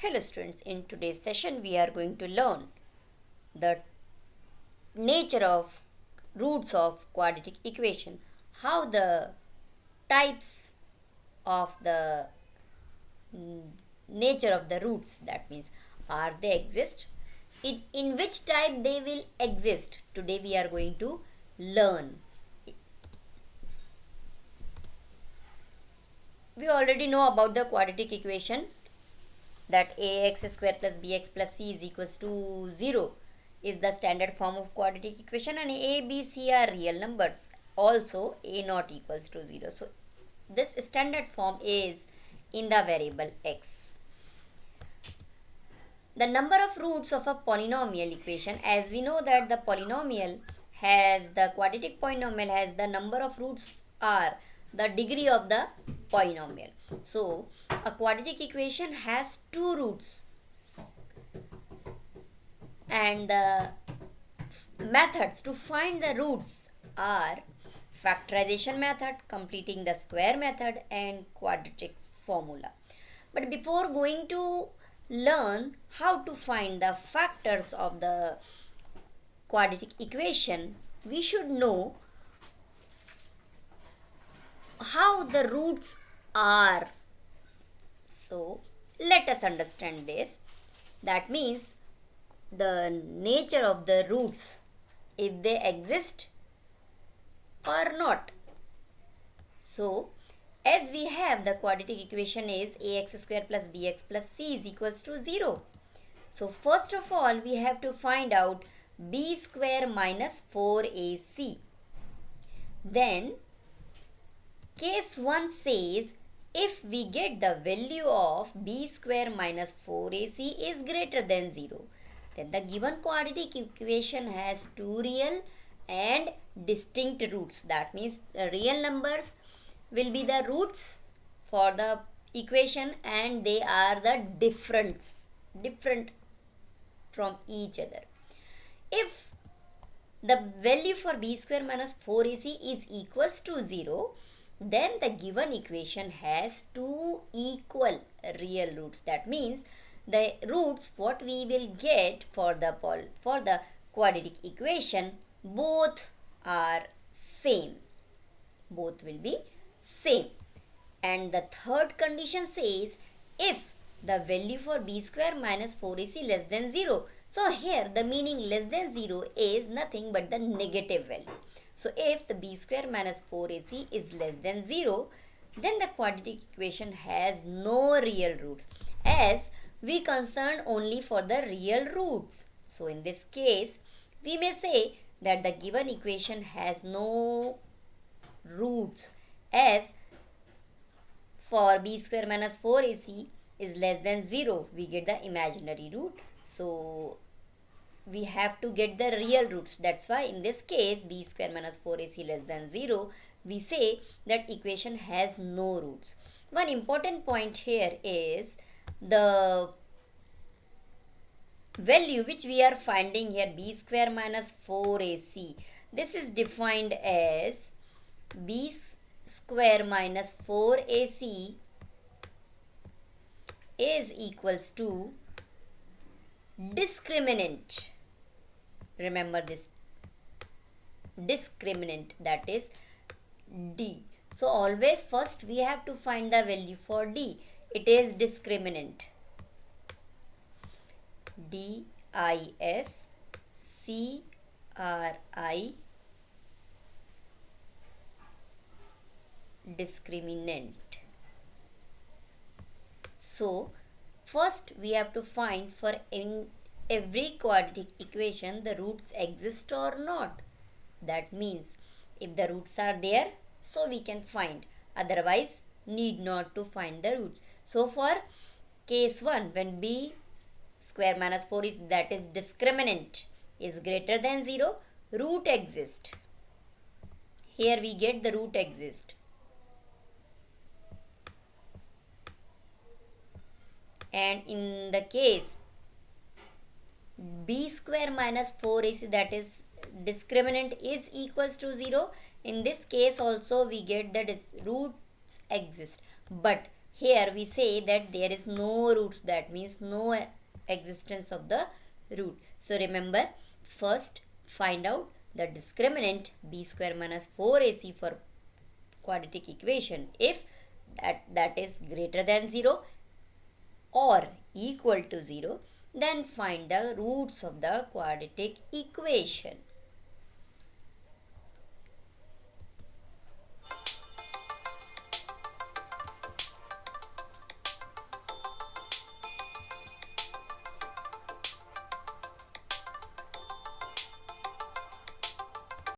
Hello students, in today's session we are going to learn the nature of roots of quadratic equation, how the types of the nature of the roots, that means are they exist, in which type they will exist. Today we are going to learn. We already know about the quadratic equation that ax square plus bx plus c is equals to 0 is the standard form of quadratic equation, and a, b, c are real numbers. Also a not equals to 0. So this standard form is in the variable x. The number of roots of a polynomial equation, as we know that the polynomial has, the quadratic polynomial has, the number of roots are the degree of the polynomial. So a quadratic equation has two roots, and the methods to find the roots are factorization method, completing the square method, and quadratic formula. But before going to learn how to find the factors of the quadratic equation, we should know how the roots are. So let us understand this. That means the nature of the roots, if they exist or not. So as we have, the quadratic equation is ax square plus bx plus c is equals to 0. So first of all we have to find out b square minus 4ac. Then case 1 says if we get the value of b square minus 4ac is greater than 0, then the given quadratic equation has two real and distinct roots. That means real numbers will be the roots for the equation, and they are the different from each other. If the value for b square minus 4ac is equals to 0, then the given equation has two equal real roots. That means the roots what we will get for the quadratic equation, both are same. Both will be same. And the third condition says if the value for b square minus 4ac less than 0. So here the meaning less than 0 is nothing but the negative value. So if the b square minus 4ac is less than 0, then the quadratic equation has no real roots, as we concern only for the real roots. So in this case we may say that the given equation has no roots, as for b square minus 4ac is less than 0, we get the imaginary root. So we have to get the real roots. That's why in this case b square minus 4ac less than 0, we say that equation has no roots. One important point here is the value which we are finding here, b square minus 4ac. This is defined as b square minus 4ac is equals to discriminant. Remember this discriminant, that is d. So always first we have to find the value for d. It is discriminant. D-I-S-C-R-I, discriminant. So first we have to find for in every quadratic equation the roots exist or not. That means if the roots are there, so we can find, otherwise need not to find the roots. So for case 1, when b square minus 4 is, that is discriminant, is greater than 0, root exist. Here we get the root exist. And in the case b square minus 4ac, that is discriminant, is equals to 0, in this case also we get that roots exist. But here we say that there is no roots, that means no existence of the root. So remember, first find out the discriminant b square minus 4ac for quadratic equation. If that is greater than 0 or equal to 0, then find the roots of the quadratic equation.